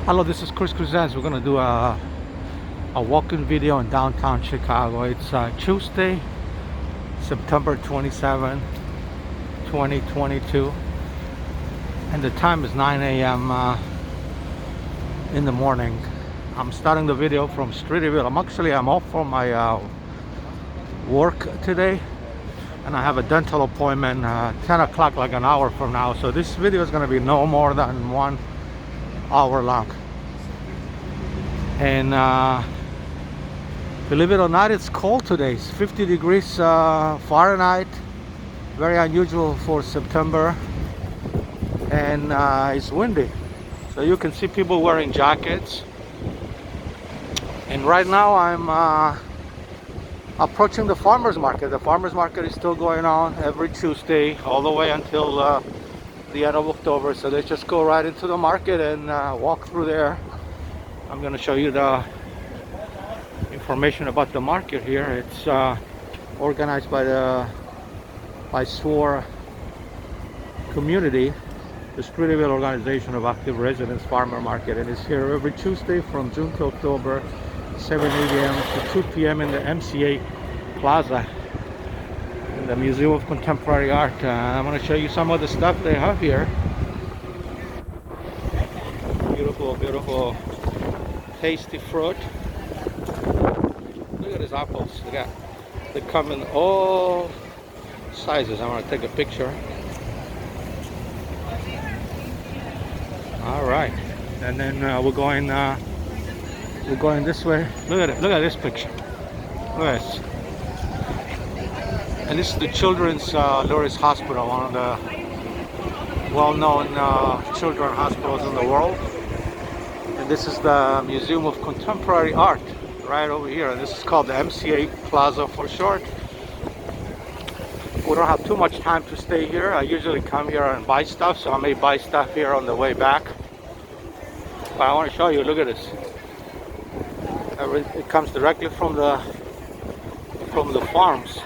Hello, this is Chris Crescens. We're gonna do a walk-in video in downtown Chicago. It's Tuesday, September 27, 2022, and the time is 9 a.m. In the morning. I'm starting the video from Streeterville. I'm off from my work today, and I have a dental appointment 10 o'clock, like an hour from now. So this video is gonna be no more than 1 hour long. And believe it or not, it's cold today. It's 50 degrees Fahrenheit. Very unusual for September. And it's windy, so you can see people wearing jackets. And right now I'm approaching the farmers market. The farmers market is still going on every Tuesday all the way until the end of October. So let's just go right into the market and walk through there. I'm going to show you the information about the market here. It's organized by SWOR community, the Streeterville Organization of Active Residents Farmer Market, and it's here every Tuesday from June to October, 7 a.m. to 2 p.m. in the MCA Plaza in the Museum of Contemporary Art. I'm going to show you some of the stuff they have here. Beautiful tasty fruit. Look at these apples. They come in all sizes. I want to take a picture. All right, and then we're going this way. Look at it. Look at this picture. Look at this. And this is the Children's Lourdes Hospital, one of the well-known children's hospitals in the world. And this is the Museum of Contemporary Art right over here. And this is called the MCA Plaza for short. We don't have too much time to stay here. I usually come here and buy stuff, so I may buy stuff here on the way back. But I want to show you, look at this. It comes directly from the farms.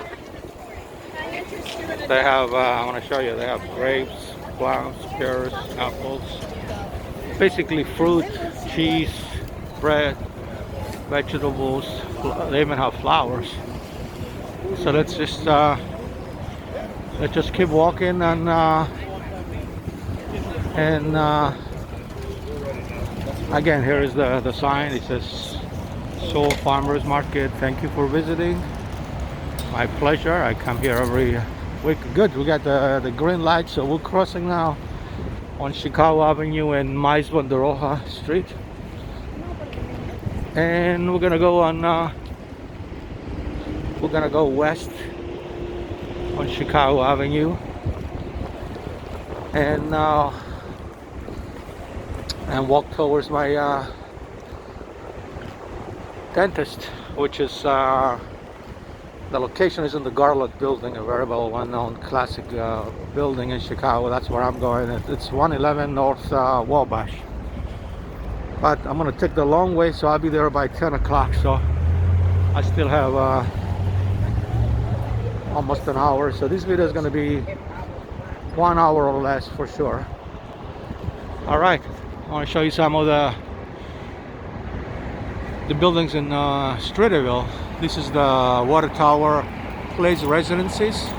They have, I want to show you, they have grapes, plums, pears, apples. Basically fruit, cheese, bread, vegetables. They even have flowers. So let's just keep walking and again, here is the sign. It says SWOR Farmers Market. Thank you for visiting. My pleasure. I come here every week. Good. We got the green light, so we're crossing now on Chicago Avenue and Mais Banderoja Street, and we're gonna go on. We're gonna go west on Chicago Avenue, and walk towards my dentist, which is the location is in the Garland Building, a very well-known classic building in Chicago. That's where I'm going. It's 111 North Wabash. But I'm going to take the long way, so I'll be there by 10 o'clock. So I still have almost an hour. So this video is going to be 1 hour or less for sure. All right, I want to show you some of the buildings in Streeterville. This is the Water Tower Place Residencies,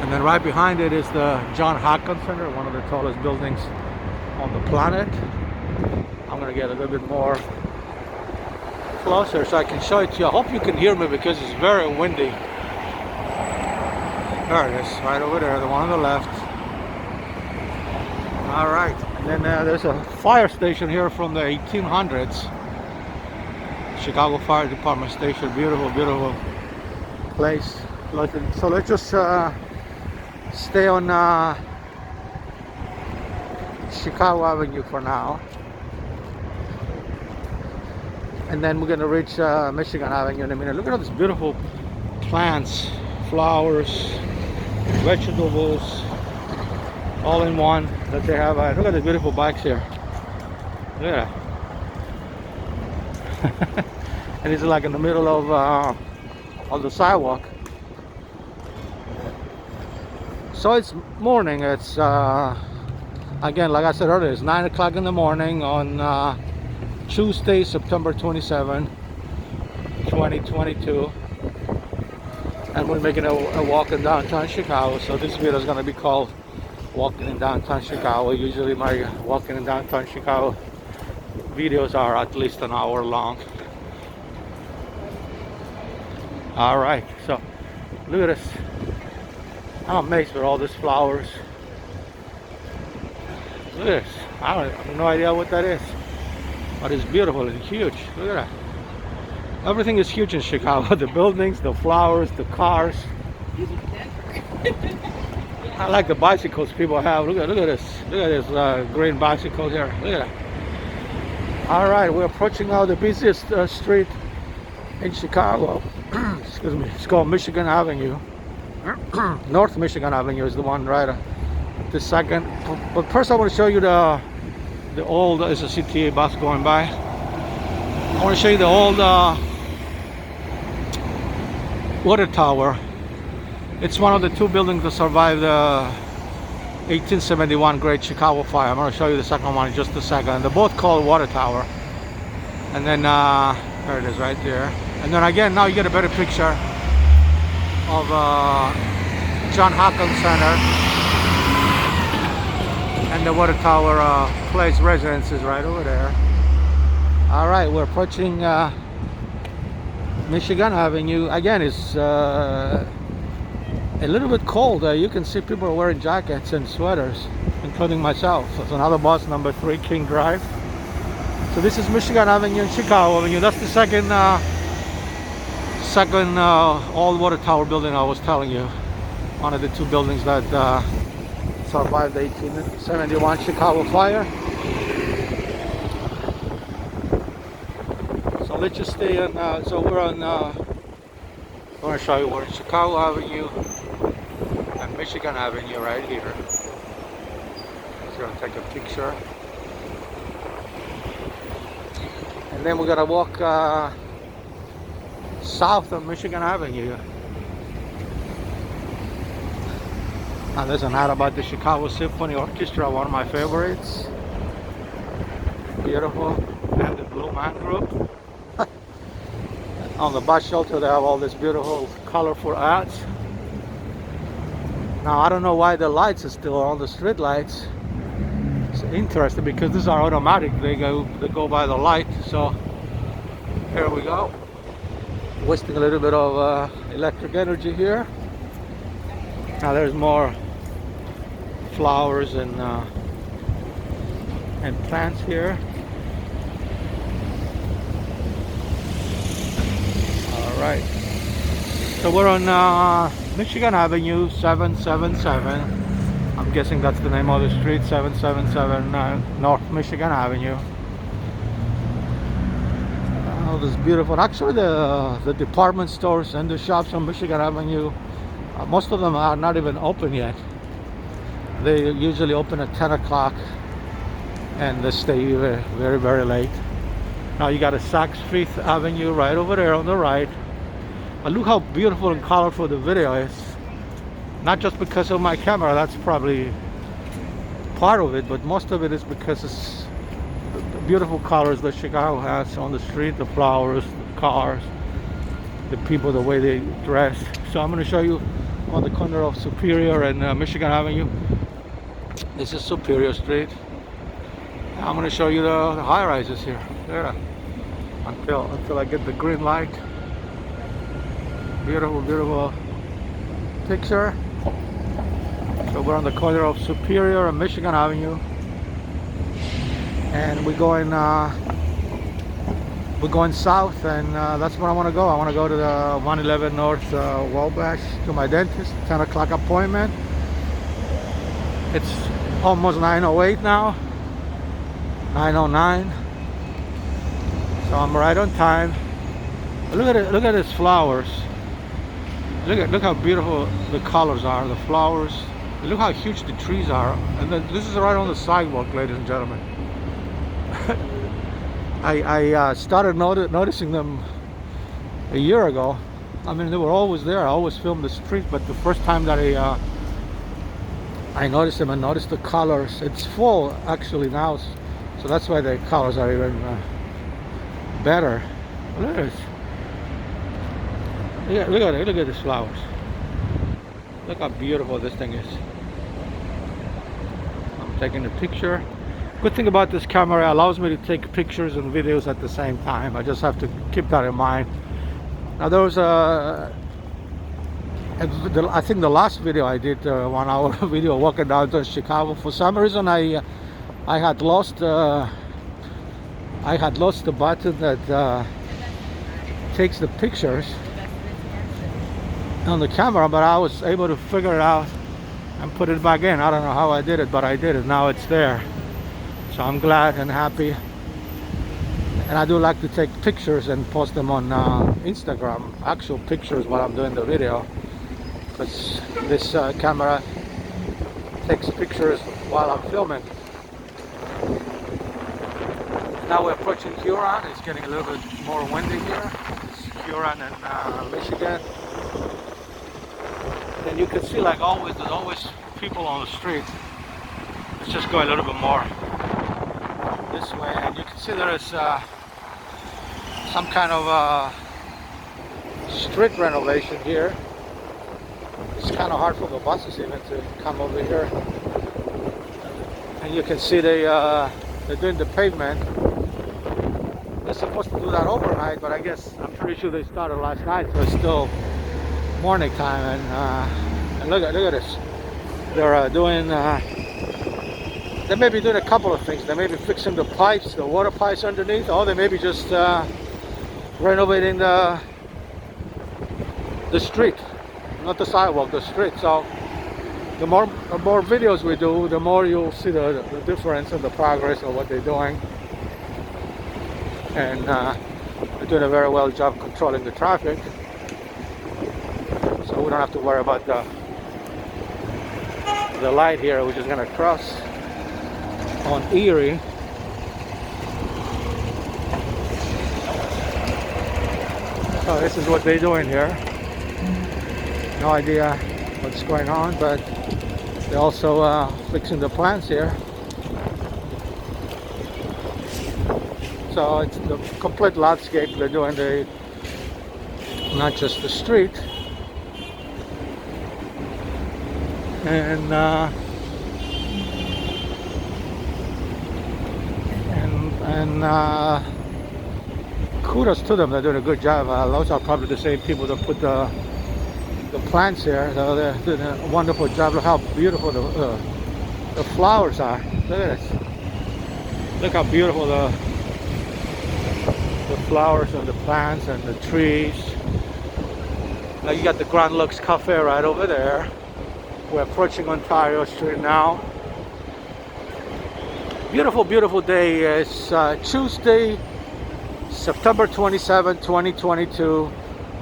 and then right behind it is the John Hopkins Center, one of the tallest buildings on the planet. I'm gonna get a little bit more closer so I can show it to you. I hope you can hear me because it's very windy. There it is, right over there, the one on the left. All right, and then there's a fire station here from the 1800s. Chicago Fire Department Station. Beautiful place. So let's just stay on Chicago Avenue for now, and then we're gonna reach Michigan Avenue in a minute. Look at all these beautiful plants, flowers, vegetables, all in one that they have. Look at the beautiful bikes here. Look at that. And it's like in the middle of the sidewalk. So it's morning. It's Again, like I said earlier, it's 9 o'clock in the morning on Tuesday, September 27, 2022. And we're making a walk in downtown Chicago. So this video is going to be called Walking in Downtown Chicago. Usually my walking in downtown Chicago videos are at least an hour long. All right, so look at this. I'm amazed with all these flowers. Look at this. I have no idea what that is, but it's beautiful and huge. Look at that. Everything is huge in Chicago. The buildings, the flowers, the cars. I like the bicycles people have. Look at this. Look at this green bicycle here. Look at that. All right, we're approaching now the busiest street in Chicago. Excuse me. It's called Michigan Avenue. North Michigan Avenue is the one right the second. But first I want to show you the old, there's a CTA bus going by. I want to show you the old water tower. It's one of the two buildings that survived the 1871 Great Chicago Fire. I'm going to show you the second one in just a second. They're both called water tower. And then there it is right there. And then again, now you get a better picture of John Hopkins Center and the water tower place residences right over there. All right, we're approaching Michigan Avenue. Again, it's a little bit cold. You can see people are wearing jackets and sweaters, including myself. That's another bus, number 3, King Drive. So this is Michigan Avenue and Chicago Avenue. That's the second old water tower building I was telling you. One of the two buildings that survived the 1871 Chicago fire. So let's just stay on. So we're on. I want to show you we're in Chicago Avenue and Michigan Avenue right here. Just gonna take a picture, and then we're gonna walk south of Michigan Avenue. And there's an ad about the Chicago Symphony Orchestra, one of my favorites. Beautiful. And the Blue Man Group. On the bus shelter they have all these beautiful colorful ads. Now I don't know why the lights are still on, the street lights. It's interesting because these are automatic. They go by the light. So here we go. Wasting a little bit of electric energy here. Now there's more flowers and plants here. All right. So we're on Michigan Avenue 777. I'm guessing that's the name of the street. 777 North Michigan Avenue. Oh, this is beautiful. Actually, the department stores and the shops on Michigan Avenue, most of them are not even open yet. They usually open at 10 o'clock and they stay very, very late. Now you got a Saks Fifth Avenue right over there on the right. But look how beautiful and colorful the video is. Not just because of my camera, that's probably part of it, but most of it is because it's the beautiful colors that Chicago has on the street, the flowers, the cars, the people, the way they dress. So I'm going to show you on the corner of Superior and Michigan Avenue. This is Superior Street. I'm going to show you the high-rises here. Yeah. Until I get the green light. Beautiful, beautiful picture. So we're on the corner of Superior and Michigan Avenue, and we're going south, and that's where I want to go. I want to go to the 111 North Wabash to my dentist. 10 o'clock appointment. It's almost 9:08 now. 9:09. So I'm right on time. Look at it. Look at these flowers. Look how beautiful the colors are. The flowers. Look how huge the trees are. And then this is right on the sidewalk, ladies and gentlemen. I started noticing them a year ago. I mean, they were always there. I always filmed the street, but the first time that I I noticed them and noticed the colors. It's full actually now, so that's why the colors are even better. Look at this. Look at it. Look at these flowers. Look how beautiful this thing is. I'm taking a picture. Good thing about this camera, it allows me to take pictures and videos at the same time. I just have to keep that in mind. Now there was I think the last video I did, 1 hour video walking down to Chicago. For some reason I had lost the button that takes the pictures on the camera, but I was able to figure it out and put it back in. I don't know how I did it, but I did it. Now it's there, so I'm glad and happy. And I do like to take pictures and post them on Instagram, actual pictures while I'm doing the video, because this camera takes pictures while I'm filming. Now we're approaching Huron. It's getting a little bit more windy here. It's Huron and Michigan. And you can see, like always, there's always people on the street. Let's just go a little bit more this way, and you can see there is some kind of street renovation here. It's kind of hard for the buses even to come over here. And you can see they're doing the pavement. They're supposed to do that overnight, but I guess I'm pretty sure they started last night, so it's still morning time. And look at this. They're doing. They may be doing a couple of things. They may be fixing the pipes, the water pipes underneath, or they may be just renovating the street, not the sidewalk, the street. So the more videos we do, the more you'll see the difference in the progress of what they're doing. And they're doing a very well job controlling the traffic, so we don't have to worry about the light here, which is going to cross on Erie. So this is what they're doing here. No idea what's going on, but they're also fixing the plants here. So it's the complete landscape. They're doing not just the street. And kudos to them. They're doing a good job. Those are probably the same people that put the plants here. So they're doing a wonderful job. Look how beautiful the flowers are. Look at this. Look how beautiful the flowers and the plants and the trees. Now you got the Grand Lux Cafe right over there. We're approaching Ontario Street now. Beautiful, beautiful day. It's Tuesday, September 27, 2022,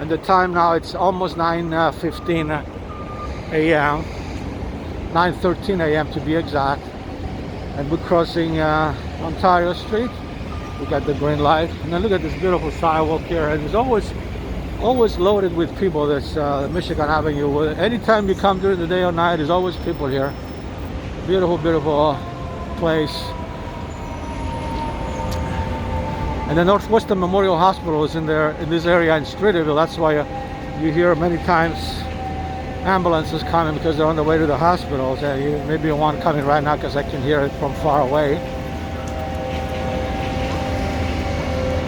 and the time now it's almost 9:15 a.m. 9:13 a.m. to be exact. And we're crossing Ontario Street. We got the green light, and then look at this beautiful sidewalk here. And it's always loaded with people. This Michigan Avenue. Anytime you come during the day or night, there's always people here. Beautiful, beautiful place. And the Northwestern Memorial Hospital is in this area in Streeterville. That's why you hear many times ambulances coming, because they're on the way to the hospitals. And maybe one coming right now because I can hear it from far away.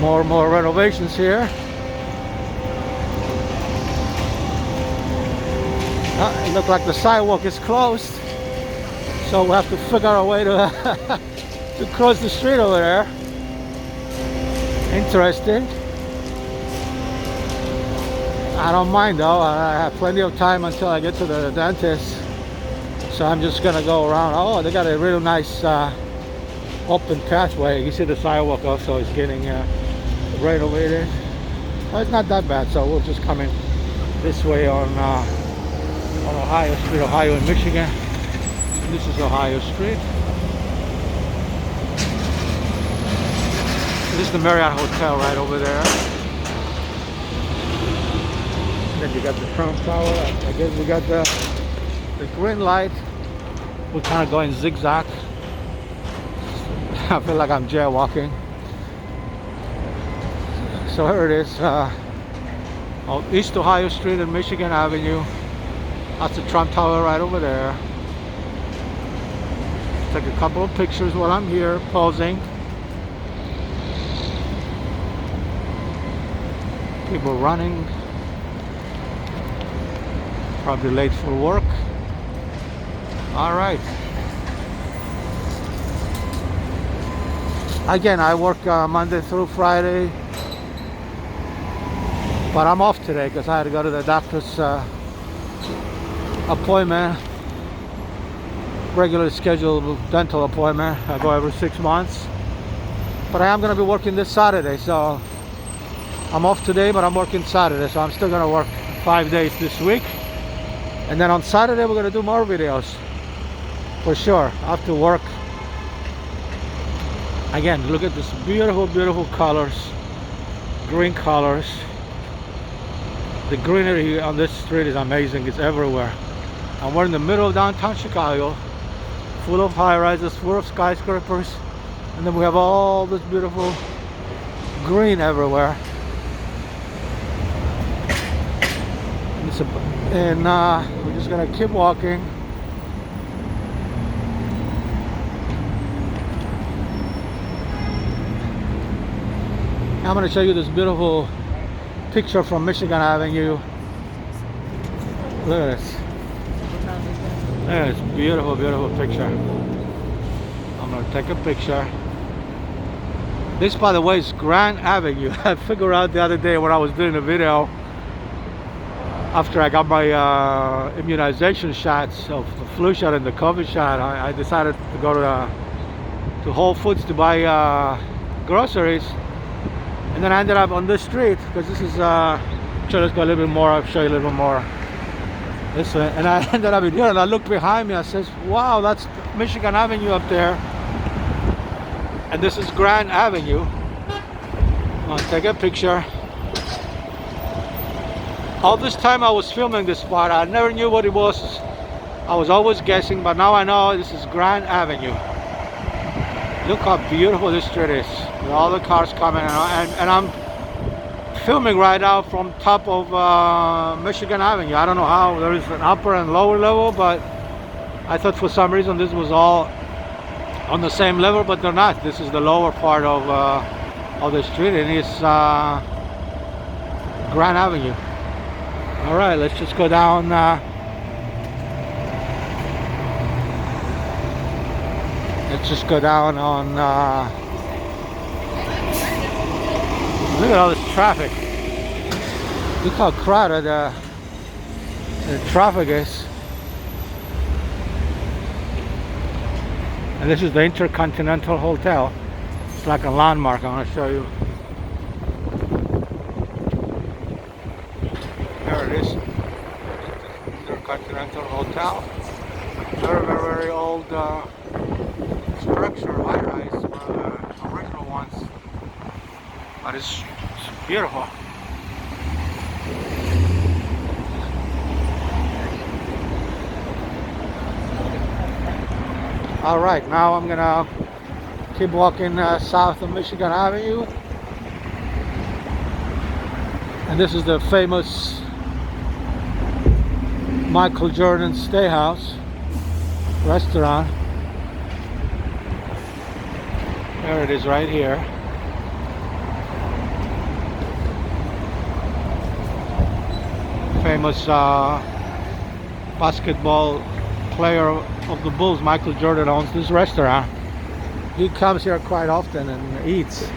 More renovations here. It looks like the sidewalk is closed, so we'll have to figure out a way to to cross the street over there. Interesting. I don't mind though. I have plenty of time until I get to the dentist, so I'm just gonna go around. Oh, they got a really nice open pathway. You see the sidewalk also is getting renovated. Well, it's not that bad, so we'll just come in this way on Ohio Street, Ohio and Michigan. This is Ohio Street. This is the Marriott Hotel right over there. And then you got the Trump Tower. I guess we got the green light We're kind of going zigzag. I feel like I'm jaywalking. So here it is, on East Ohio Street and Michigan Avenue. That's the Trump Tower right over there. Take a couple of pictures while I'm here posing. People running, probably late for work. All right. Again, I work Monday through Friday, but I'm off today because I had to go to the doctor's appointment, regularly scheduled dental appointment. I go every 6 months, but I am going to be working this Saturday, so I'm off today, but I'm working Saturday, so I'm still going to work 5 days this week, and then on Saturday we're going to do more videos for sure. After work. Again, look at this beautiful, beautiful colors, green colors. The greenery on this street is amazing. It's everywhere. And we're in the middle of downtown Chicago, full of high-rises, full of skyscrapers, and then we have all this beautiful green everywhere. And we're just gonna keep walking. I'm going to show you this beautiful picture from Michigan Avenue. Look at this. Look at this beautiful, beautiful picture. I'm going to take a picture. This, by the way, is Grand Avenue. I figured out the other day when I was doing a video after I got my immunization shots of the flu shot and the COVID shot. I decided to go to Whole Foods to buy groceries. And then I ended up on this street because this is, sure, let's go a little bit more. I'll show you a little bit more. This way. And I ended up in here and I looked behind me. I says, wow, that's Michigan Avenue up there. And this is Grand Avenue. I'll take a picture. All this time I was filming this spot, I never knew what it was. I was always guessing, but now I know this is Grand Avenue. Look how beautiful this street is, with all the cars coming, and I'm filming right now from top of Michigan Avenue. I don't know how, there is an upper and lower level, but I thought for some reason this was all on the same level, but they're not. This is the lower part of the street, and it's Grand Avenue. All right, let's just go down. Let's just go down on, look at all this traffic. Look how crowded the traffic is. And this is the Intercontinental Hotel. It's like a landmark. I want to show you. There it is. Intercontinental Hotel. Very, very, very old structure, high-rise, original ones, but it's beautiful. All right, now I'm gonna keep walking south of Michigan Avenue, and this is the famous Michael Jordan Steakhouse restaurant. There it is right here. Famous basketball player of the Bulls, Michael Jordan, owns this restaurant. He comes here quite often and eats.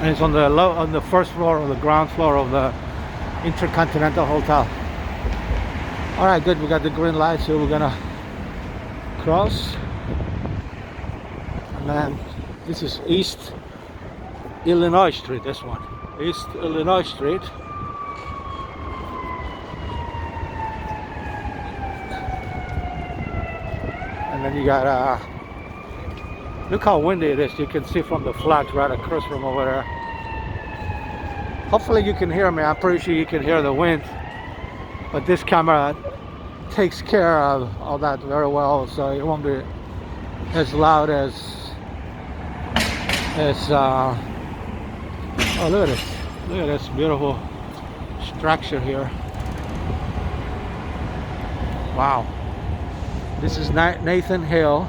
And it's on the first floor or the ground floor of the Intercontinental Hotel. All right, good. We got the green light, so we're gonna cross. And then this is East Illinois Street, this one. East Illinois Street. And then you got, look how windy it is. You can see from the flat right across from over there. Hopefully you can hear me. I'm pretty sure you can hear the wind. But this camera takes care of that very well, so it won't be as loud as oh, look at this beautiful structure here. Wow, this is Nathan Hill.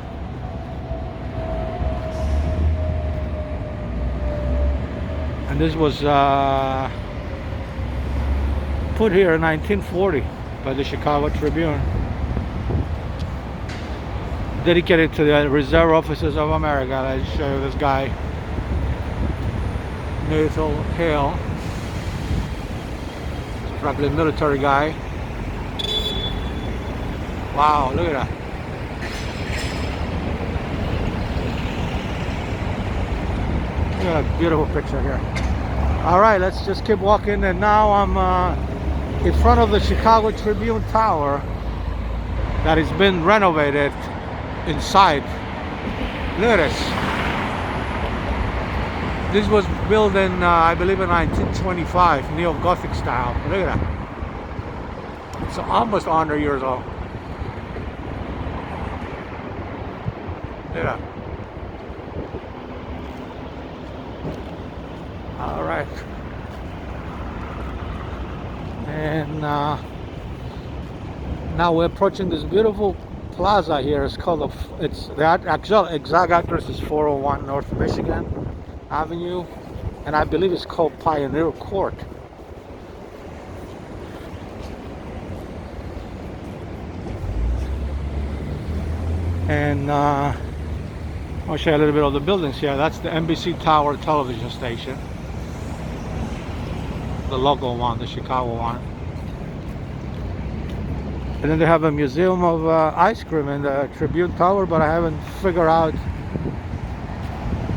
And this was put here in 1940 by the Chicago Tribune, dedicated to the Reserve Officers of America. I'll show you this guy, Nathan Hill. He's probably a military guy. Wow, look at that. Look at that beautiful picture here. All right, let's just keep walking, and now I'm in front of the Chicago Tribune Tower that has been renovated inside. Look at this. This was built in, I believe, in 1925, Neo-Gothic style. Look at that. It's almost 100 years old. Look at that. All right. And now we're approaching this beautiful plaza here. It's called the actual exact address is 401 North Michigan Avenue, and I believe it's called Pioneer Court. And I'll show you a little bit of the buildings here. That's the NBC Tower television station, the local one, the Chicago one. And then they have a museum of ice cream in the Tribune Tower, but I haven't figured out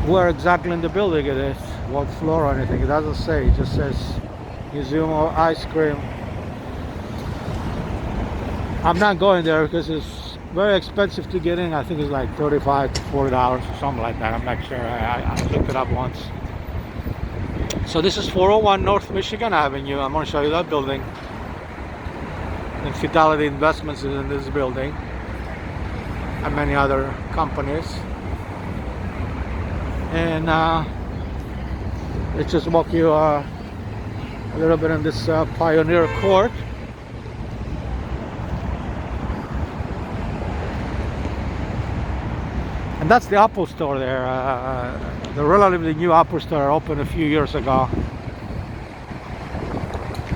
where exactly in the building it is, what floor or anything. It doesn't say, it just says Museum of Ice Cream. I'm not going there because it's very expensive to get in. I think it's like $35 to $40 or something like that. I'm not sure. I looked it up once. So this is 401 North Michigan Avenue. I'm going to show you that building. And Fidelity Investments is in this building, and many other companies. And let's just walk you a little bit in this Pioneer Court. And that's the Apple store there. The relatively new Apple store opened a few years ago.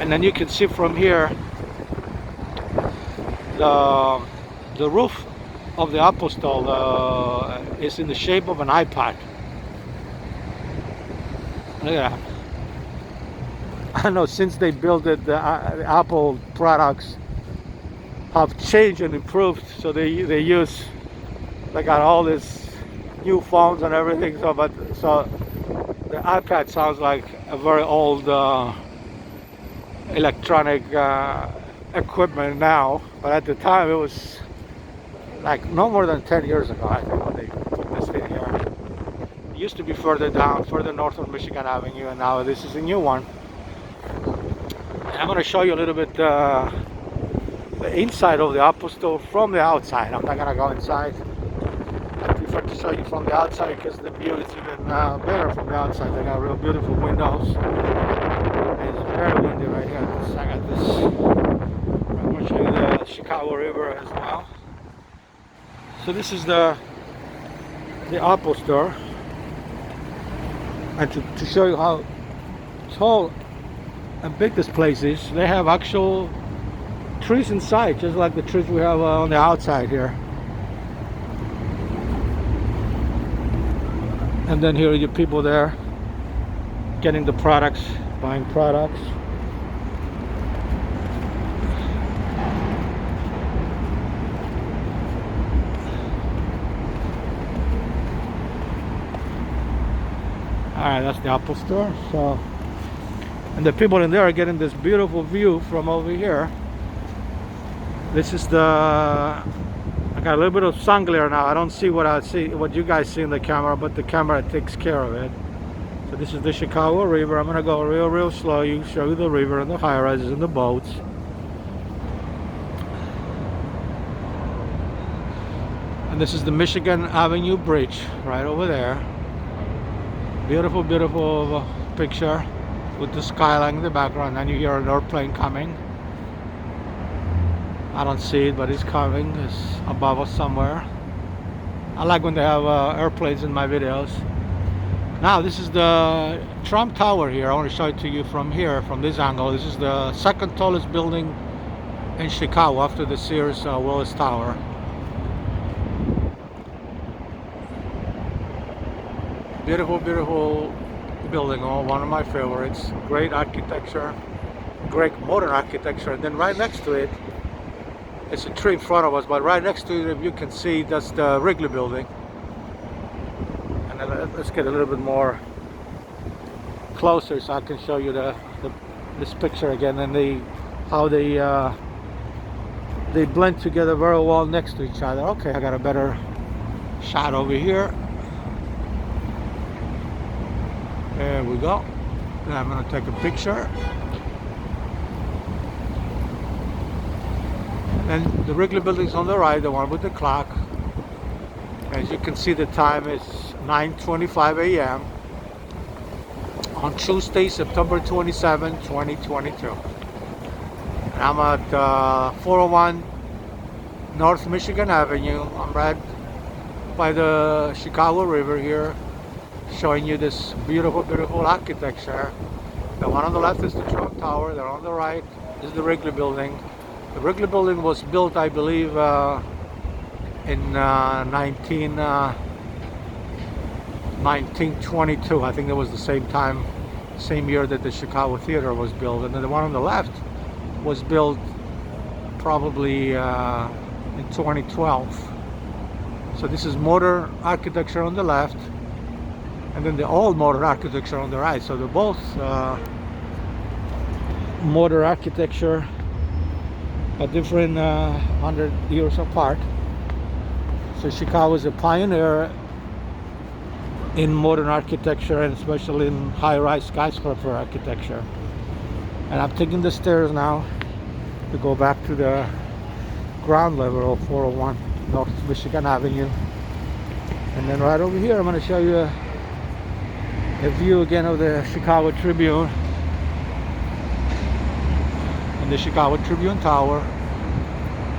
And then you can see from here the roof of the Apple store is in the shape of an iPad. Look at that. I know since they built it, the Apple products have changed and improved. So they use, they got all these new phones and everything. So the iPad sounds like a very old electronic equipment now, but at the time it was like no more than 10 years ago, I think, when they put this in here. It used to be further down, further north of Michigan Avenue, and now this is a new one. And I'm going to show you a little bit the inside of the Apple store from the outside. I'm not going to go inside. I prefer to show you from the outside because the view is even better from the outside. They got real beautiful windows. And it's very windy right here. I got this. I'm going to show you the Chicago River as well. So this is the Apple store. And to show you how tall and big this place is, they have actual trees inside, just like the trees we have on the outside here. And then here are your people there getting the products, buying products. Alright, that's the Apple store. So, and the people in there are getting this beautiful view from over here. This is I got a little bit of sun glare now. I don't see what you guys see in the camera, but the camera takes care of it. So this is the Chicago River. I'm gonna go real slow. You show you the river and the high rises and the boats. And this is the Michigan Avenue Bridge right over there. Beautiful, beautiful picture with the skyline in the background. And you hear an airplane coming. I don't see it, but it's coming. It's above us somewhere. I like when they have airplanes in my videos. Now this is the Trump Tower here. I want to show it to you from here, from this angle. This is the second tallest building in Chicago after the Sears Willis Tower. Beautiful, beautiful building. Oh, one of my favorites. Great architecture, great modern architecture. And then right next to it, it's a tree in front of us, but right next to it, if you can see, that's the Wrigley building. And then let's get a little bit more closer so I can show you this picture again, and how they blend together very well next to each other. Okay, I got a better shot over here. There we go. And I'm going to take a picture. And the Wrigley building's on the right, the one with the clock. As you can see, the time is 9:25 a.m. on Tuesday, September 27, 2022. And I'm at 401 North Michigan Avenue. I'm right by the Chicago River here, showing you this beautiful, beautiful architecture. The one on the left is the Trump Tower. The one on the right is the Wrigley building. The Wrigley building was built, I believe, in 1922. I think that was the same year that the Chicago Theater was built. And then the one on the left was built probably in 2012. So this is modern architecture on the left, and then the old modern architecture on the right. So they're both modern architecture, but different 100 years apart. So Chicago is a pioneer in modern architecture, and especially in high-rise skyscraper architecture. And I'm taking the stairs now to go back to the ground level of 401 North Michigan Avenue. And then right over here, I'm going to show you a view again of the Chicago Tribune and the Chicago Tribune Tower,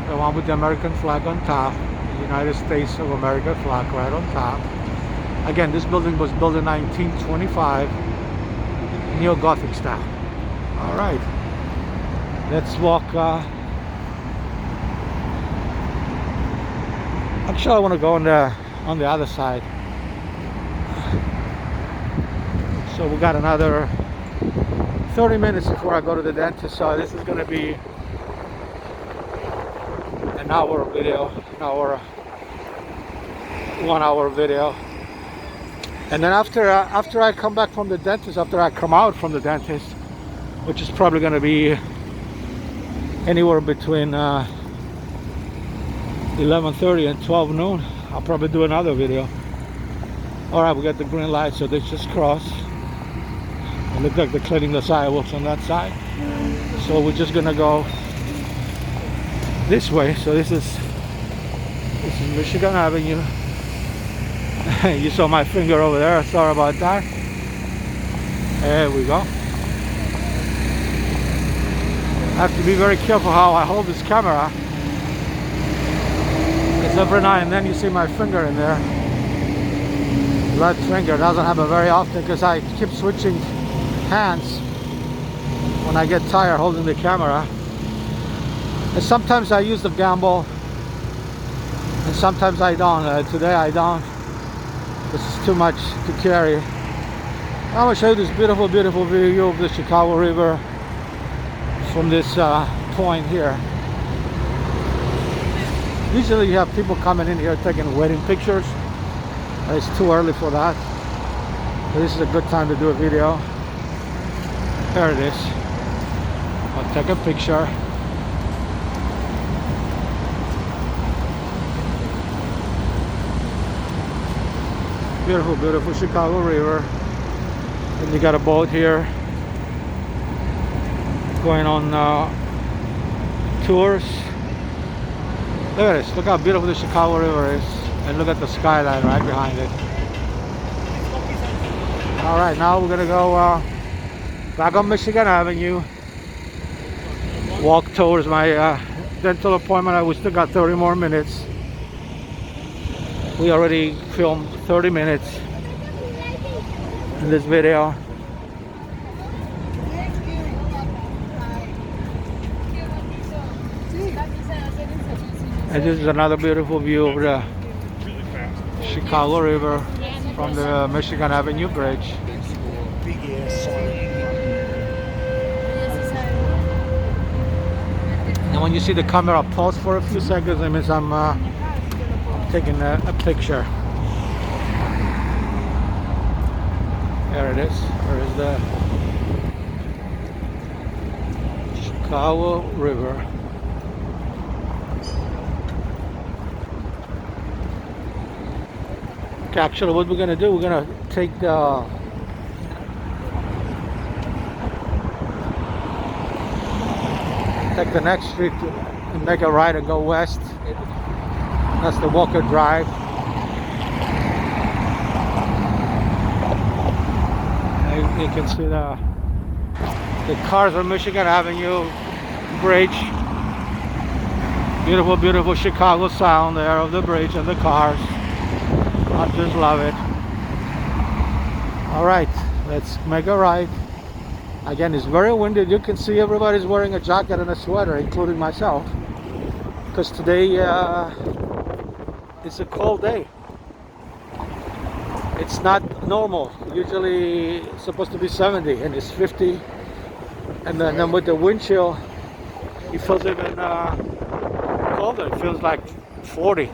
the one with the American flag on top, the United States of America flag right on top. Again, this building was built in 1925, neo-Gothic style. All right, let's walk. Actually, I want to go on the other side. So we got another 30 minutes before I go to the dentist. So this is going to be an hour video, 1 hour video. And then after I come back from the dentist, after I come out from the dentist, which is probably going to be anywhere between 11:30 and 12 noon, I'll probably do another video. All right, we got the green light, so they just crossed. It looks like they're cleaning the sidewalks on that side. So we're just gonna go this way. So this is Michigan Avenue. You saw my finger over there. Sorry about that. There we go. I have to be very careful how I hold this camera, because every now and then you see my finger in there. That finger doesn't happen very often because I keep switching hands when I get tired holding the camera. And sometimes I use the gimbal and sometimes I don't. Today I don't. This is too much to carry. I'm going to show you this beautiful, beautiful view of the Chicago River from this point here. Usually you have people coming in here taking wedding pictures. It's too early for that. So this is a good time to do a video. There it is. I'll take a picture. Beautiful, beautiful Chicago River. And you got a boat here going on tours. Look at this. Look how beautiful the Chicago River is. And look at the skyline right behind it. All right, now we're gonna go back on Michigan Avenue. Walk towards my dental appointment. We still got 30 more minutes. We already filmed 30 minutes in this video. And this is another beautiful view of the Chicago River from the Michigan Avenue Bridge. And when you see the camera pause for a few seconds, it means I'm taking a picture. There it is. There is the Chicago River. Okay, actually what we're gonna do, we're gonna take the next street and make a right and go west. That's the Walker Drive. You can see the cars on Michigan Avenue Bridge. Beautiful, beautiful Chicago sound there of the bridge and the cars. I just love it. All right, let's make a right. Again, it's very windy. You can see everybody's wearing a jacket and a sweater, including myself, because today it's a cold day. It's not normal. Usually it's supposed to be 70 and it's 50, and then with the wind chill it feels even colder. It feels like 40.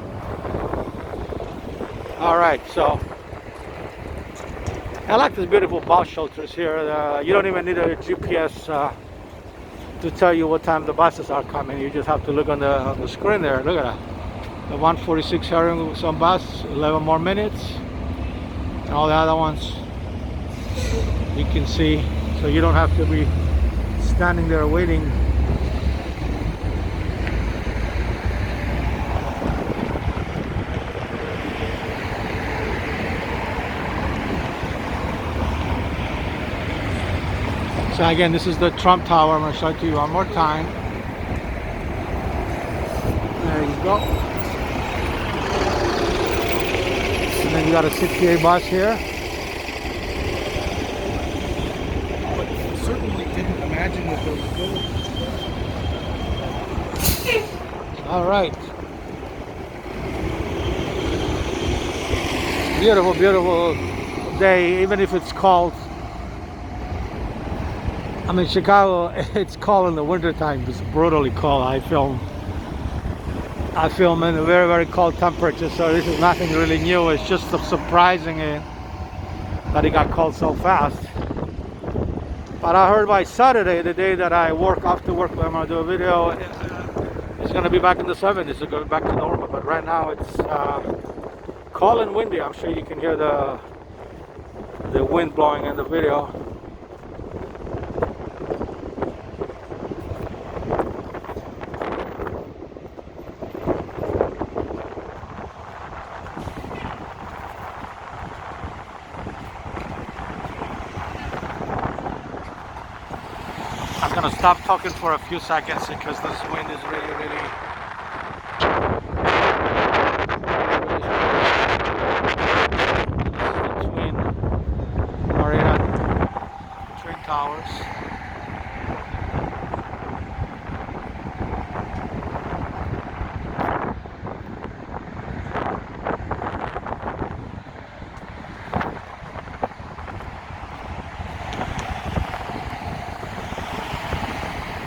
All right, so I like these beautiful bus shelters here. You don't even need a GPS to tell you what time the buses are coming. You just have to look on the screen there. Look at that. The 146 Harrington bus, 11 more minutes. And all the other ones you can see. So you don't have to be standing there waiting. So again, this is the Trump Tower. I'm going to show it to you one more time. There you go. And then you got a 68 bus here. But certainly didn't imagine that those buildings. All right. Beautiful, beautiful day, even if it's cold. I mean, Chicago, it's cold in the wintertime. It's brutally cold. I film in a very, very cold temperature, so this is nothing really new. It's just surprising that it got cold so fast. But I heard by Saturday, the day that I work after work, when I'm gonna do a video, it's gonna be back in the 70s. It's gonna be back to normal. But right now it's cold and windy. I'm sure you can hear the wind blowing in the video. I'm gonna stop talking for a few seconds because this wind is really, really between Marina Twin Towers.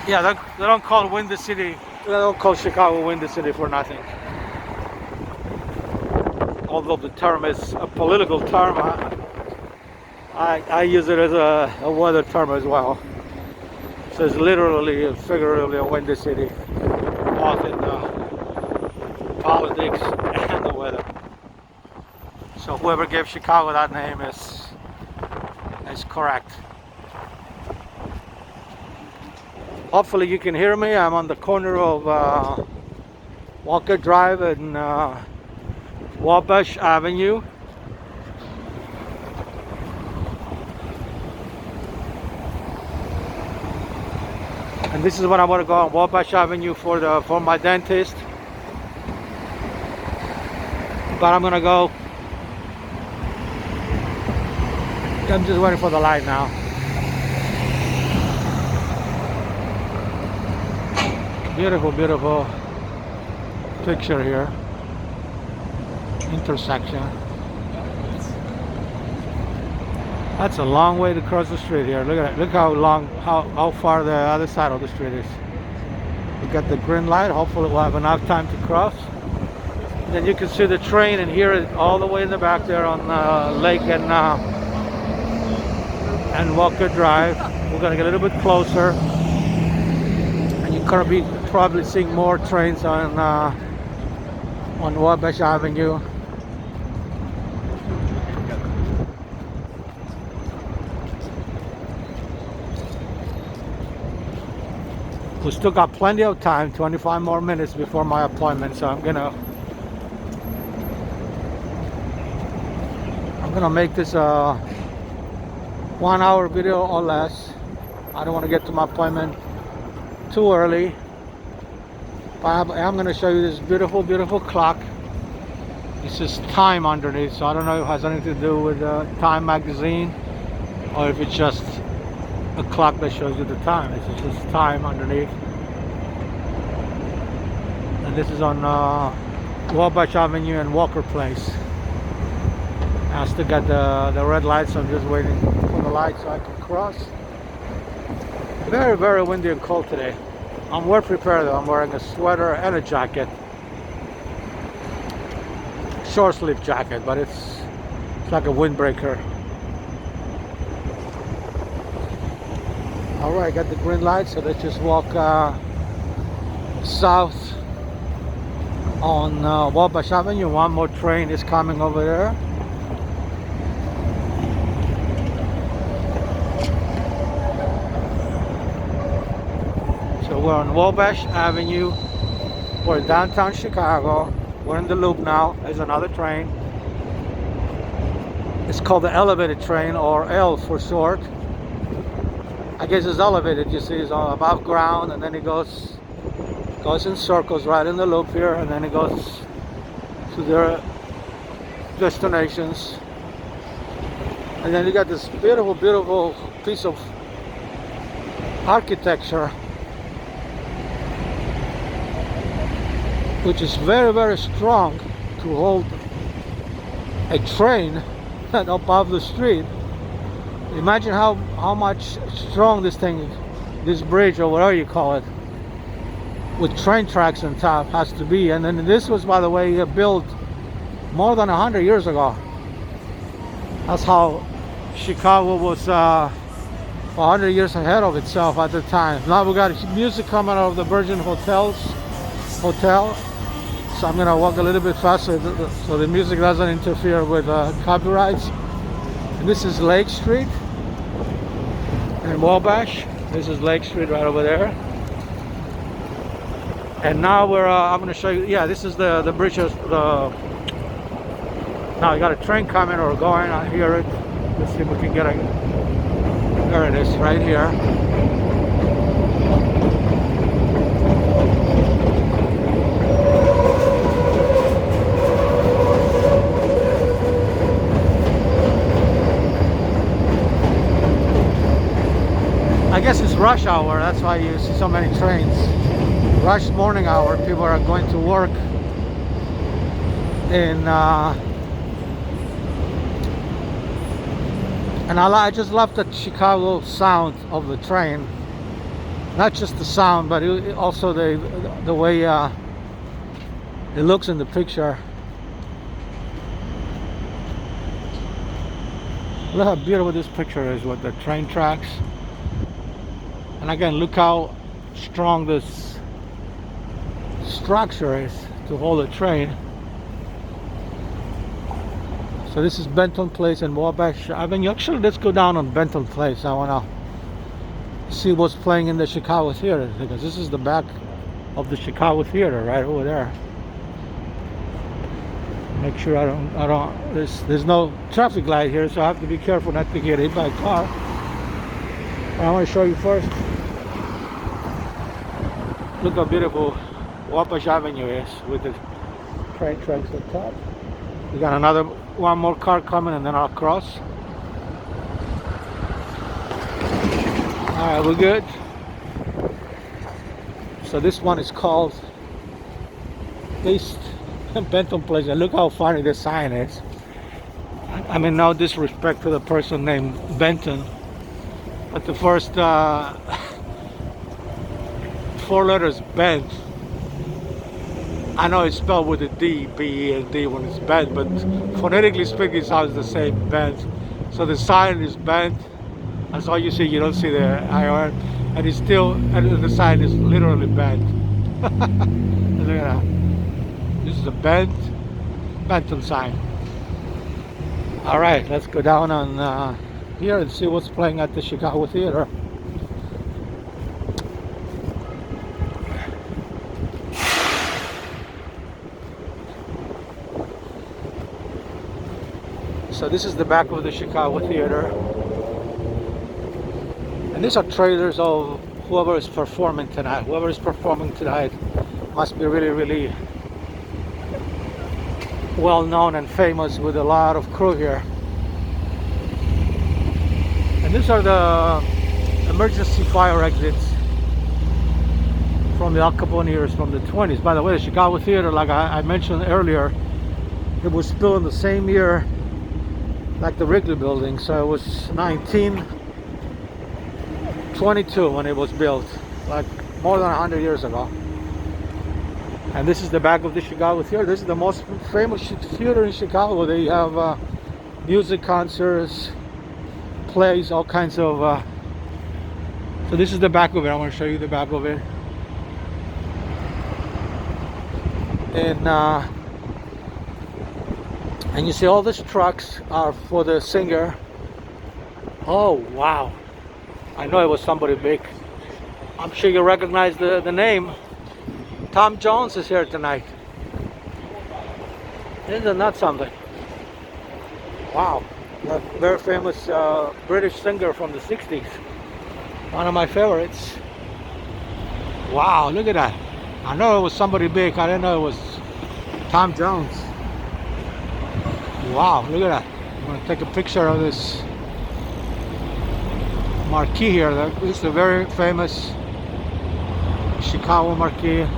Yeah, they don't call Windy City, they don't call Chicago Windy City for nothing. Although the term is a political term, I use it as a weather term as well. So it's literally and figuratively a windy city, both in politics and the weather. So whoever gave Chicago that name is correct. Hopefully you can hear me. I'm on the corner of Walker Drive and Wabash Avenue. And this is when I want to go on Wabash Avenue for my dentist. But I'm gonna go. I'm just waiting for the light now. Beautiful, beautiful picture here. Intersection. That's a long way to cross the street here. Look at it. Look how long, how far the other side of the street is. We got the green light. Hopefully we'll have enough time to cross. And then you can see the train and hear it all the way in the back there on Lake and Walker Drive. We're gonna get a little bit closer, and you're gonna be probably seeing more trains on Wabash Avenue. We still got plenty of time, 25 more minutes before my appointment, so I'm gonna make this a 1 hour video or less. I don't want to get to my appointment too early, but I'm going to show you this beautiful, beautiful clock. It says time underneath, so I don't know if it has anything to do with Time magazine or if it's just a clock that shows you the time. It's just time underneath. And this is on Wabash Avenue and Walker Place. I still got the red light, so I'm just waiting for the light so I can cross. Very, very windy and cold today. I'm well prepared though. I'm wearing a sweater and a jacket. Short sleeve jacket, but it's like a windbreaker. Alright, got the green light, so let's just walk south on Wabash Avenue. One more train is coming over there. So we're on Wabash Avenue. We're in downtown Chicago. We're in the loop now. There's another train. It's called the elevated train, or L for short. I guess it's elevated, you see, it's above ground, and then it goes in circles right in the loop here, and then it goes to their destinations. And then you got this beautiful, beautiful piece of architecture, which is very, very strong to hold a train above the street. Imagine how much strong this bridge or whatever you call it, with train tracks on top, has to be. And then this was, by the way, built more than 100 years ago. That's how Chicago was 100 years ahead of itself at the time. Now we got music coming out of the Virgin Hotel. So I'm gonna walk a little bit faster so the music doesn't interfere with copyrights. And this is Lake Street in Wabash. This is Lake Street right over there. And now I'm going to show you. Yeah, this is the bridge. Now you got a train coming or going. I hear it. Let's see if we can get a. There it is, right here. I guess it's rush hour, that's why you see so many trains. Rush morning hour, people are going to work in and I just love the Chicago sound of the train. Not just the sound, but also the way it looks in the picture. Look how beautiful this picture is with the train tracks. And again, look how strong this structure is to hold a train. So this is Benton Place and Wabash Avenue. Actually, let's go down on Benton Place. I want to see what's playing in the Chicago Theater, because this is the back of the Chicago Theater right over there. Make sure I don't, there's no traffic light here, so I have to be careful not to get hit by a car. I want to show you first. Look how beautiful Wabash Avenue is with the train tracks at the top. We got one more car coming, and then I'll cross. Alright, we're good. So this one is called East Benton Place, and look how funny the sign is. I mean, no disrespect to the person named Benton, but the first 4 letters, Bent. I know it's spelled with a D, B-E-N-D when it's bent, but phonetically speaking it sounds the same, Bent. So the sign is bent. That's all you see. You don't see the IR, and it's still, and the sign is literally bent. Look at that. This is a Benton sign. All right, let's go down on here and see what's playing at the Chicago Theater. So this is the back of the Chicago Theater. And these are trailers of whoever is performing tonight. Whoever is performing tonight must be really, really well known and famous with a lot of crew here. And these are the emergency fire exits from the Al Capone years from the 20s. By the way, the Chicago Theater, like I mentioned earlier, it was built in the same year like the Wrigley building, so it was 1922 when it was built, like more than 100 years ago. And this is the back of the Chicago Theater. This is the most famous theater in Chicago. They have music concerts, plays, all kinds of so this is the back of it. I want to show you the back of it. And you see all these trucks are for the singer. Oh wow, I know it was somebody big. I'm sure you recognize the name. Tom Jones is here tonight. Isn't that something? Wow, a very famous British singer from the 60s. One of my favorites. Wow, look at that. I know it was somebody big. I didn't know it was Tom Jones. Wow, look at that. I'm going to take a picture of this marquee here. This is a very famous Chicago marquee.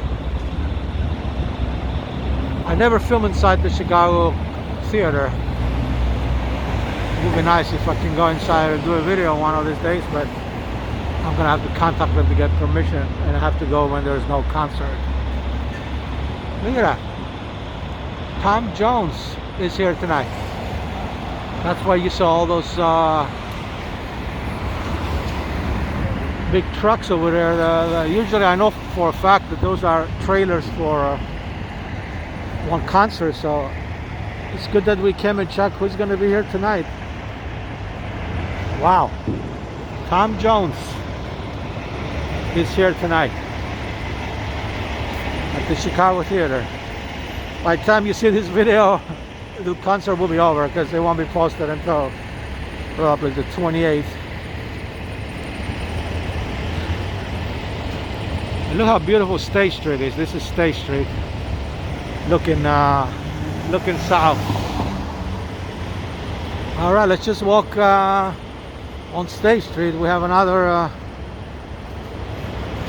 I never film inside the Chicago Theater. It would be nice if I can go inside and do a video one of these days, but I'm going to have to contact them to get permission, and I have to go when there's no concert. Look at that. Tom Jones is here tonight. That's why you saw all those big trucks over there. Usually I know for a fact that those are trailers for one concert, so it's good that we came and checked who's going to be here tonight. Wow, Tom Jones is here tonight at the Chicago Theater. By the time you see this video, the concert will be over because it won't be posted until probably the 28th. And look how beautiful State Street is. This is State Street, looking south. All right, let's just walk on State Street. We have another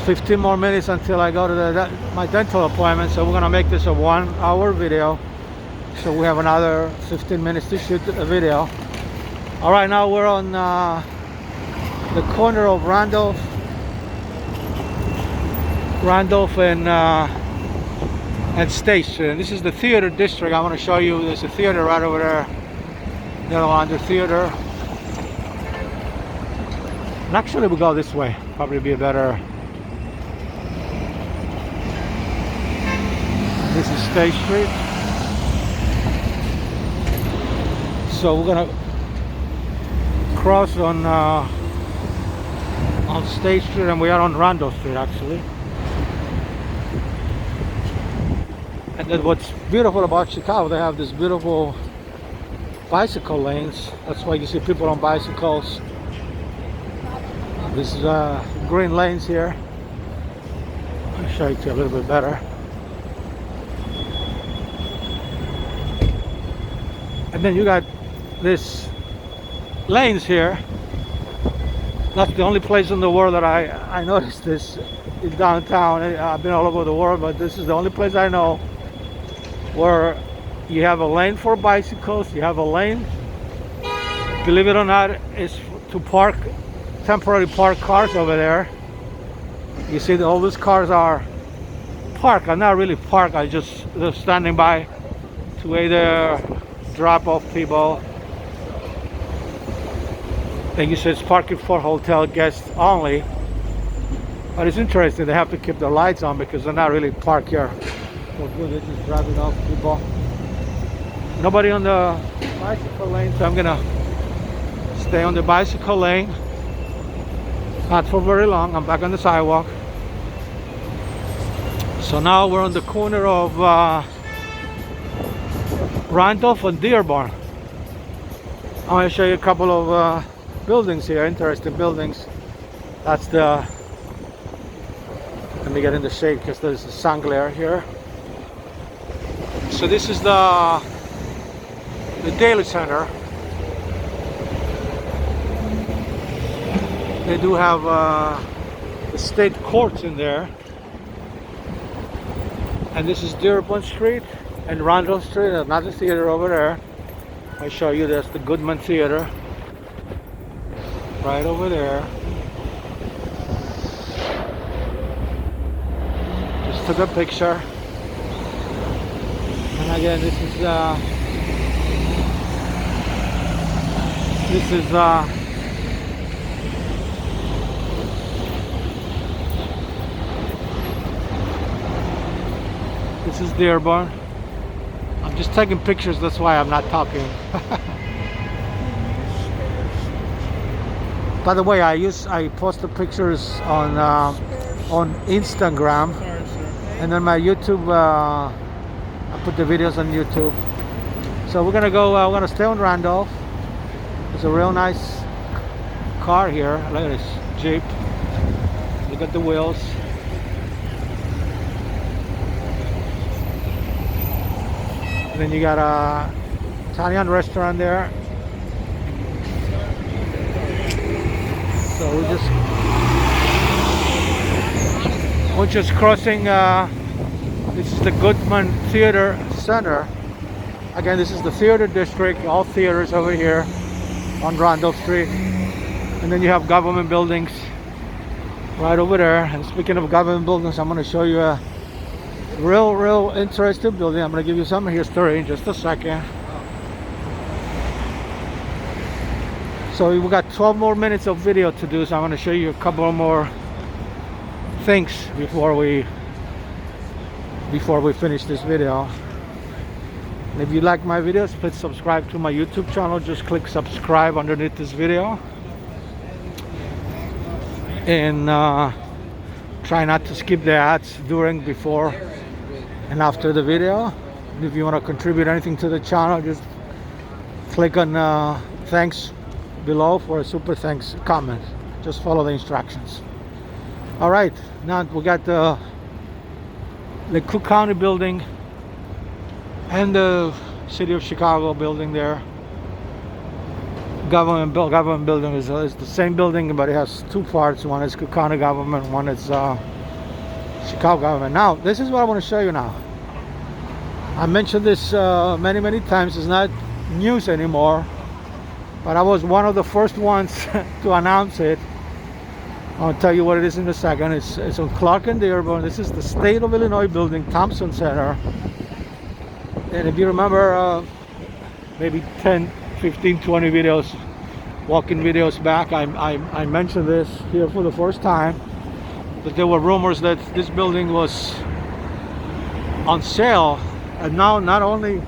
15 more minutes until I go to my dental appointment, so we're gonna make this a 1-hour video. So we have another 15 minutes to shoot a video. All right, now we're on the corner of Randolph and State Street. And this is the theater district. I want to show you. There's a theater right over there. The other one, the theater. And actually, we'll go this way. Probably be a better. This is State Street. So we're gonna cross on State Street, and we are on Randolph Street actually. And then what's beautiful about Chicago, they have this beautiful bicycle lanes. That's why you see people on bicycles. This is green lanes here. I'll show it to you a little bit better. And then you got this lanes here. That's the only place in the world that I noticed this in downtown. I've been all over the world, but this is the only place I know where you have a lane for bicycles, you have a lane, believe it or not, is to park, temporarily park cars over there. You see that all these cars are parked. I'm not really parked, they're standing by to either drop off people. I think you said it's parking for hotel guests only. But it's interesting, they have to keep the lights on because they're not really parked here. So good, they're just driving off people. Nobody on the bicycle lane, so I'm gonna stay on the bicycle lane. Not for very long, I'm back on the sidewalk. So now we're on the corner of Randolph and Dearborn. I want to show you a couple of buildings here, interesting buildings. That's the, let me get in the shade because there's a sun glare here. So this is the Daily Center. They do have the state courts in there. And this is Dearborn Street and Randolph Street, another theater over there. I show you that's the Goodman Theater. Right over there. Just took a picture. And again, this is Dearborn. I'm just taking pictures, that's why I'm not talking. By the way, I post the pictures on Instagram, and then my YouTube. I put the videos on YouTube. So we're gonna go. We're gonna stay on Randolph. There's a real nice car here. Look at this Jeep. Look at the wheels. And then you got a Italian restaurant there. So we're just crossing. This is the Goodman Theater Center. Again, this is the theater district. All theaters over here on Randolph Street. And then you have government buildings right over there. And speaking of government buildings, I'm going to show you a real interesting building. I'm going to give you some history in just a second. So we got 12 more minutes of video to do, so I'm going to show you a couple more things before we finish this video. And if you like my videos, please subscribe to my YouTube channel. Just click subscribe underneath this video, and try not to skip the ads during, before, and after the video. And if you want to contribute anything to the channel, just click on thanks below for a super thanks comment. Just follow the instructions. All right, now we got the Cook County building and the City of Chicago building there. Government building is the same building, but it has two parts. One is Cook County government, one is Chicago government. Now this is what I want to show you now. I mentioned this many times. It's not news anymore, but I was one of the first ones to announce it. I'll tell you what it is in a second. It's on Clark and Dearborn. This is the State of Illinois building, Thompson Center. And if you remember, maybe 10, 15, 20 videos, walking videos back, I mentioned this here for the first time, that there were rumors that this building was on sale. And now not only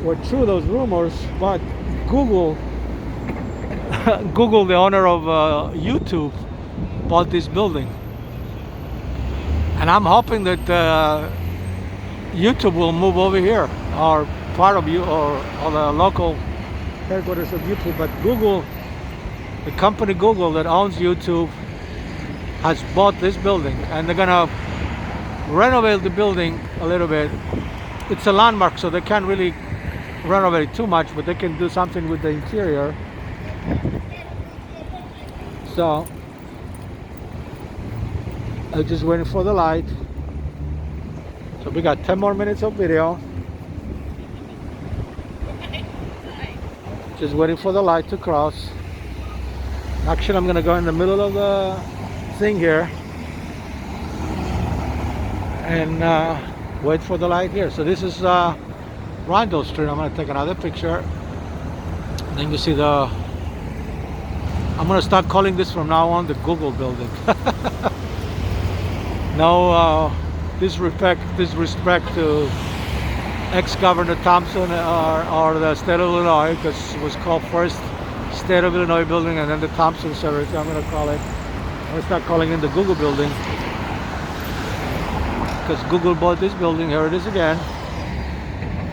were true those rumors, but Google, the owner of YouTube, bought this building. And I'm hoping that YouTube will move over here, or part of you, or the local headquarters of YouTube. But Google, the company Google that owns YouTube, has bought this building, and they're gonna renovate the building a little bit. It's a landmark, so they can't really renovate it too much, but they can do something with the interior. So I'm just waiting for the light. So we got 10 more minutes of video. Just waiting for the light to cross. Actually, I'm gonna go in the middle of the thing here and wait for the light here. So this is Randall Street. I'm gonna take another picture. Then you see the, I'm gonna start calling this from now on the Google building. No disrespect to ex-Governor Thompson or the state of Illinois, because it was called first State of Illinois building and then the Thompson Center. So I'm gonna call it, I'm gonna start calling it the Google building, because Google bought this building. Here it is again.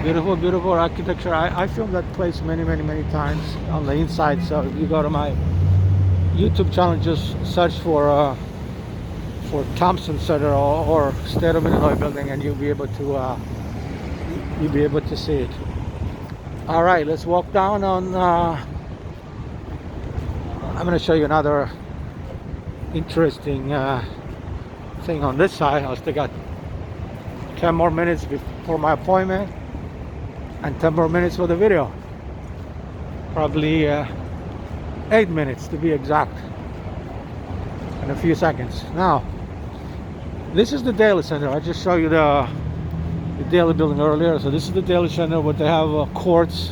Beautiful, beautiful architecture. I filmed that place many times on the inside. So if you go to my YouTube channel, just search for Thompson Center or State of Illinois building, and you'll be able to see it. All right, let's walk down on. I'm going to show you another interesting thing on this side. I still got 10 more minutes before my appointment, and 10 more minutes for the video. Probably 8 minutes to be exact, in a few seconds. Now, this is the Daily Center. I just showed you the Daily building earlier. So this is the Daily Center, where they have courts.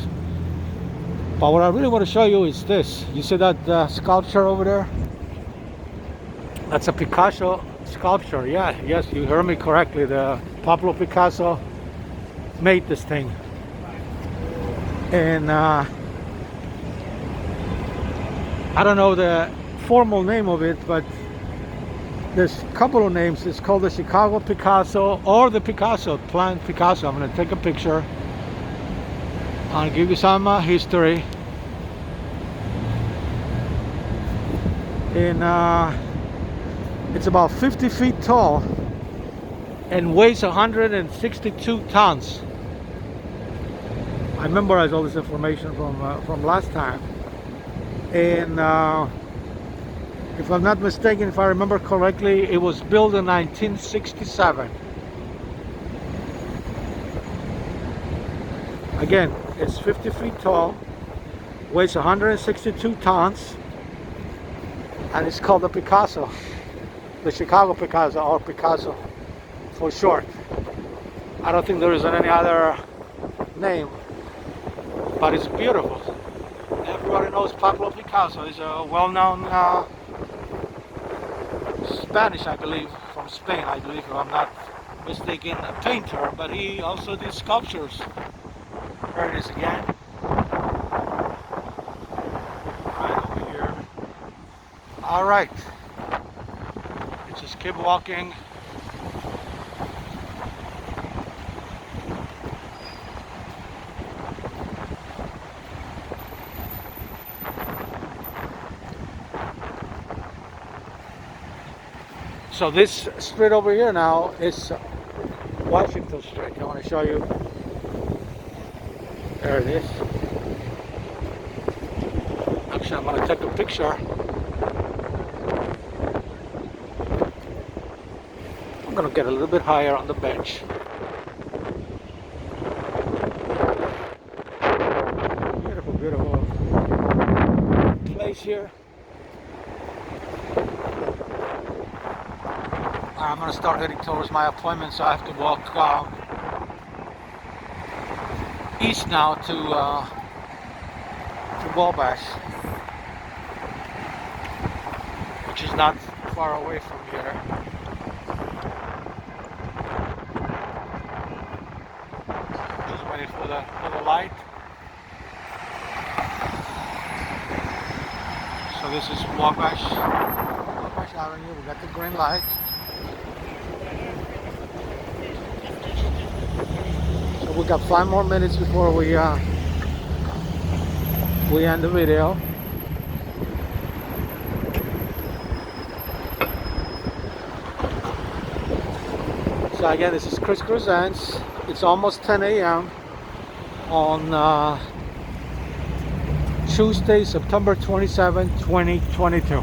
But what I really want to show you is this. You see that sculpture over there? That's a Picasso sculpture. Yeah, yes, you heard me correctly. The Pablo Picasso made this thing. And I don't know the formal name of it, but there's a couple of names. It's called the Chicago Picasso or the Picasso, Plant Picasso. I'm going to take a picture. I'll give you some history. And it's about 50 feet tall and weighs 162 tons. I memorized all this information from last time. And if I'm not mistaken, if I remember correctly, it was built in 1967. Again, it's 50 feet tall, weighs 162 tons, and it's called the Picasso, the Chicago Picasso, or Picasso for short. I don't think there is any other name, but it's beautiful. Everybody knows Pablo Picasso. He's a well-known Spanish, I believe, from Spain, I believe, if I'm not mistaken, a painter, but he also did sculptures. There it is again. Right over here. All right. Let's just keep walking. So this street over here now is Washington Street. I want to show you. There it is. Actually, I'm going to take a picture. I'm going to get a little bit higher on the bench. Beautiful, beautiful place here. I'm going to start heading towards my appointment, so I have to walk east now to Wabash, which is not far away from here. Just waiting for the light. So this is Wabash Avenue. We got the green light. We got 5 more minutes before we end the video. So again, this is Chris Presents. It's almost 10 a.m. on Tuesday, September 27, 2022.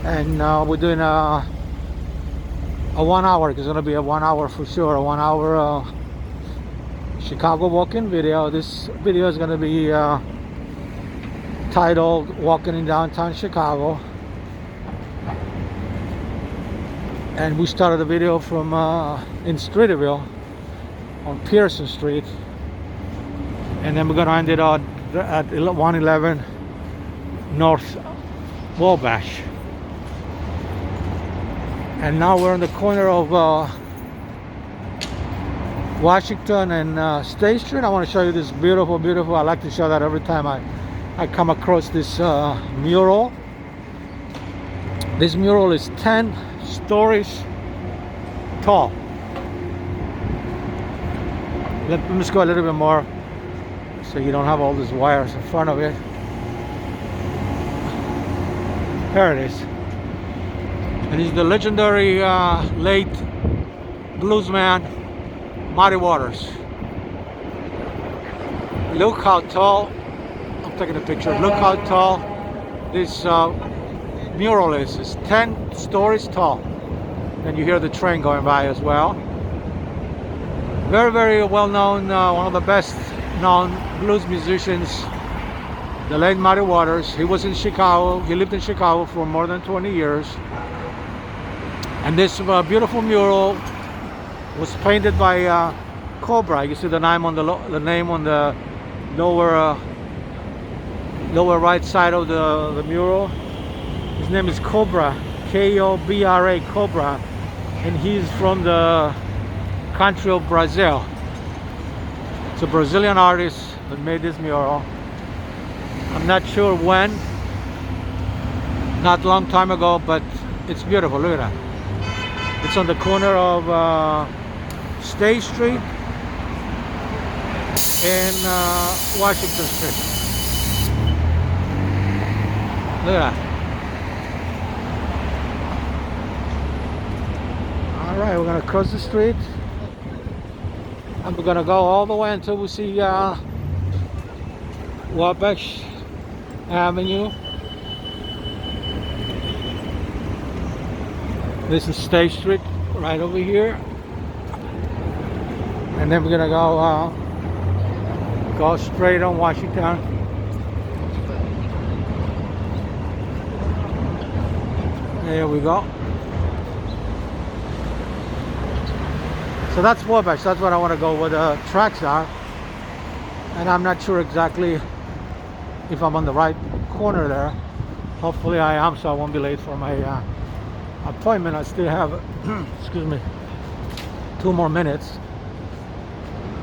And we're doing a 1 hour. It's going to be a 1 hour for sure. A 1 hour Chicago walking video. This video is going to be titled Walking in Downtown Chicago. And we started the video from in Streeterville on Pearson Street, and then we're going to end it at 111 North Wabash. And now we're on the corner of Washington and State Street. I want to show you this beautiful, beautiful. I like to show that every time I come across this mural. This mural is 10 stories tall. Let me just go a little bit more so you don't have all these wires in front of it. There it is. And it's the legendary late bluesman Muddy Waters. Look how tall, I'm taking a picture, look how tall this mural is. It's 10 stories tall. And you hear the train going by as well. Very, very well known, one of the best known blues musicians, the late Muddy Waters. He was in Chicago. He lived in Chicago for more than 20 years. And this beautiful mural was painted by Cobra. You see the name on the lower right side of the mural. His name is Cobra, K-O-B-R-A, Cobra, and he's from the country of Brazil. It's a Brazilian artist that made this mural. I'm not sure when, not a long time ago, but it's beautiful. Look at that. It's on the corner of State Street and Washington Street. Look at that. Alright, we're going to cross the street and we're going to go all the way until we see Wabash Avenue. This is State Street right over here, and then we're going to go straight on Washington. There we go. So that's Wabash. That's what I want to go where the tracks are. And I'm not sure exactly if I'm on the right corner there. Hopefully I am, so I won't be late for my appointment. I still have, excuse me, 2 more minutes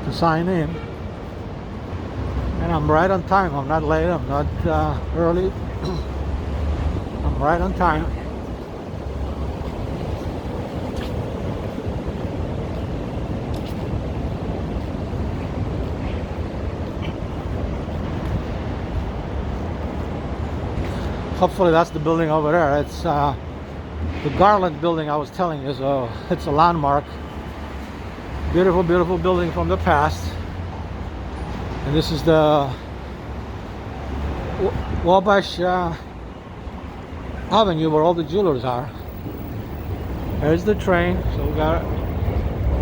to sign in. And I'm right on time. I'm not late. I'm not early. I'm right on time. Hopefully that's the building over there. It's the Garland building I was telling you. So it's a landmark. Beautiful, beautiful building from the past. And this is the Wabash Avenue where all the jewelers are. There's the train. So we got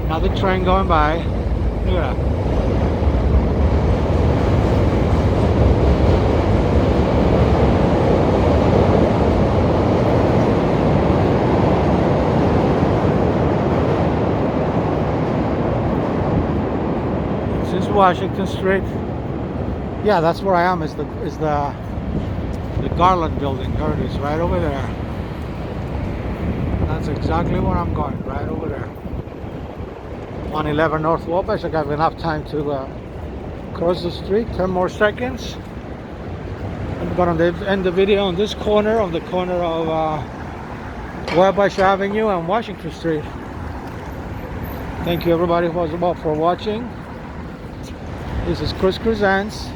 another train going by. Look at that. Washington Street. Yeah, that's where I am. Is the Garland building. There it is, right over there. That's exactly where I'm going, right over there. 111 North Wabash. I got enough time to cross the street. 10 more seconds. I'm going to end the video on this corner, on the corner of Wabash Avenue and Washington Street. Thank you everybody for watching. This is Chris Crescents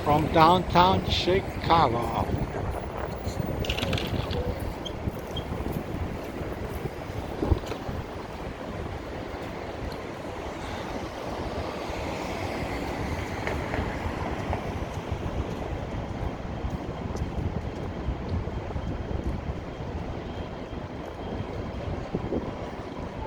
from downtown Chicago.